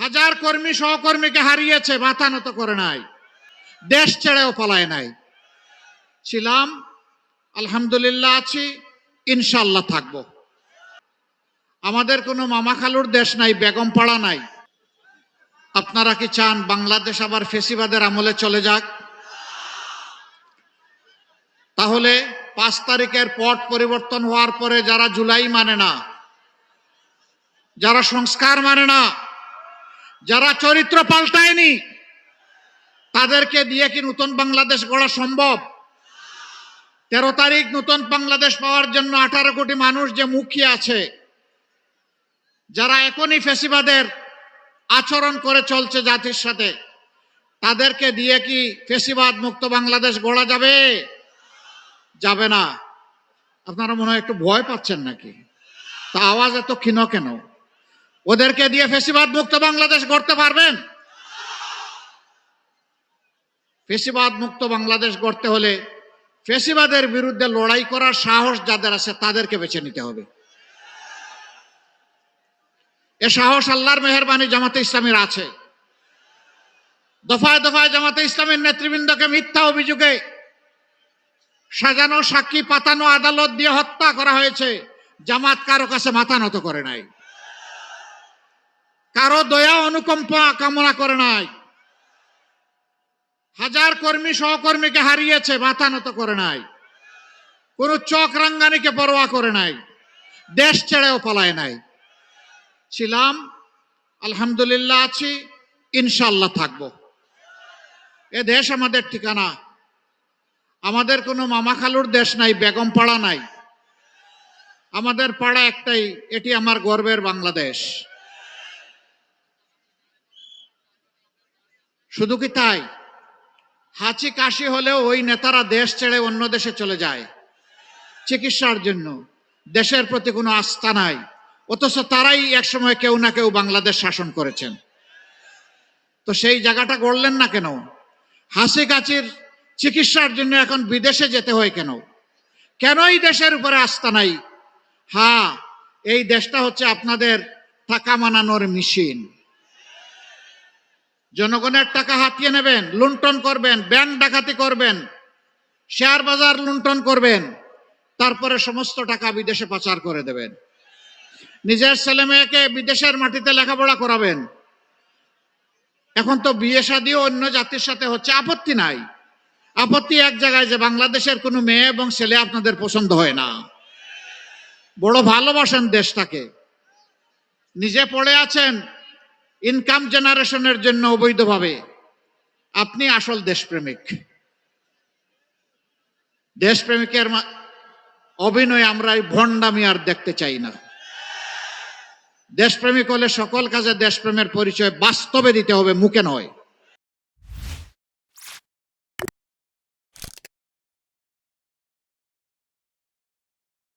হাজার কর্মী সহকর্মীকে হারিয়েছে, মাথা নত করে নাই, দেশ ছেড়েও পলায় নাই। ছিলাম, আলহামদুলিল্লাহ আছি, ইনশাল্লাহ থাকব। আমাদের কোনো মামা খালুর দেশ নাই, বেগম পাড়া নাই। আপনারা কি চান বাংলাদেশ আবার ফেসিবাদের আমলে চলে যাক? তাহলে 5 তারিখের পট পরিবর্তন হওয়ার পরে যারা জুলাই মানে না, যারা সংস্কার মানে না, যারা চরিত্র পাল্টায়নি, তাদেরকে দিয়ে কি নতুন বাংলাদেশ গড়া সম্ভব? 13 তারিখ নতুন বাংলাদেশ পাওয়ার জন্য 18 কোটি মানুষ যে মুখিয়ে আছে, যারা এখনই ফেসিবাদের আচরণ করে চলছে জাতির সাথে, তাদেরকে দিয়ে কি ফেসিবাদ মুক্ত বাংলাদেশ গড়া যাবে? যাবে না। আপনারা মনে হয় একটু ভয় পাচ্ছেন নাকি? তা আওয়াজ এত ক্ষীণ কেন? ওদেরকে দিয়ে ফেসিবাদ মুক্ত বাংলাদেশ গড়তে পারবেন? ফেসিবাদ মুক্ত বাংলাদেশ গড়তে হলে ফেসিবাদের বিরুদ্ধে লড়াই করার সাহস যাদের আছে তাদেরকে বেছে নিতে হবে। এ সাহস আল্লাহর মেহেরবানি জামাতে ইসলামীর আছে। দফায় দফায় জামাতে ইসলামীর নেতৃবৃন্দকে মিথ্যা অভিযোগে সাজানো, সাক্ষী পাতানো, আদালত দিয়ে হত্যা করা হয়েছে। জামাত কারো কাছে মাথা নত করে নাই, কারো দয়া অনুকম্পা কামনা করে নাই। হাজার কর্মী সহকর্মীকে হারিয়েছে, মাথা নত করে নাই, কোন চোখ রাঙ্গানিকে পরোয়া করে নাই, দেশ ছেড়েও পলায় নাই। ছিলাম, আলহামদুলিল্লাহ আছি, ইনশাল্লাহ থাকবো। এ দেশ আমাদের ঠিকানা। আমাদের কোনো মামা খালুর দেশ নাই, বেগম পাড়া নাই। আমাদের পাড়া একটাই, এটি আমার গর্বের বাংলাদেশ। শুধু কি তাই? হাঁচি কাশি হলেও ওই নেতারা দেশ ছেড়ে অন্য দেশে চলে যায় চিকিৎসার জন্য। দেশের প্রতি কোনো আস্থা নাই, অথচ তারাই একসময় কেউ না কেউ বাংলাদেশ শাসন করেছেন। তো সেই জায়গাটা গড়লেন না কেন? হাসি কাশির চিকিৎসার জন্য এখন বিদেশে যেতে হয় কেন? কেন এই দেশের উপরে আস্থা নাই? হ্যাঁ, এই দেশটা হচ্ছে আপনাদের টাকা মানানোর মেশিন। জনগণের টাকা হাতিয়ে নেবেন, লুণ্ঠন করবেন, ব্যাংক ডাকাতি করবেন, শেয়ার বাজার লুণ্ঠন করবেন, তারপরে সমস্ত টাকা বিদেশে পাচার করে দেবেন। নিজের ছেলে মেয়েকে বিদেশের মাটিতে লেখাপড়া করাবেন। এখন তো বিয়ে শাদীও অন্য জাতির সাথে হচ্ছে, আপত্তি নাই। আপত্তি এক জায়গায়, যে বাংলাদেশের কোনো মেয়ে এবং ছেলে আপনাদের পছন্দ হয় না। বড় ভালোবাসেন দেশটাকে, নিজে পড়ে আছেন ইনকাম জেনারেশনের জন্য অবৈধভাবে। আপনি আসল দেশপ্রেমিক। দেশপ্রেমিকের অভিনয় আমরা এই ভণ্ডামি আর দেখতে চাই না। দেশপ্রেমিক হলে সকল কাজে দেশপ্রেমের পরিচয় বাস্তবে দিতে হবে, মুখে নয়।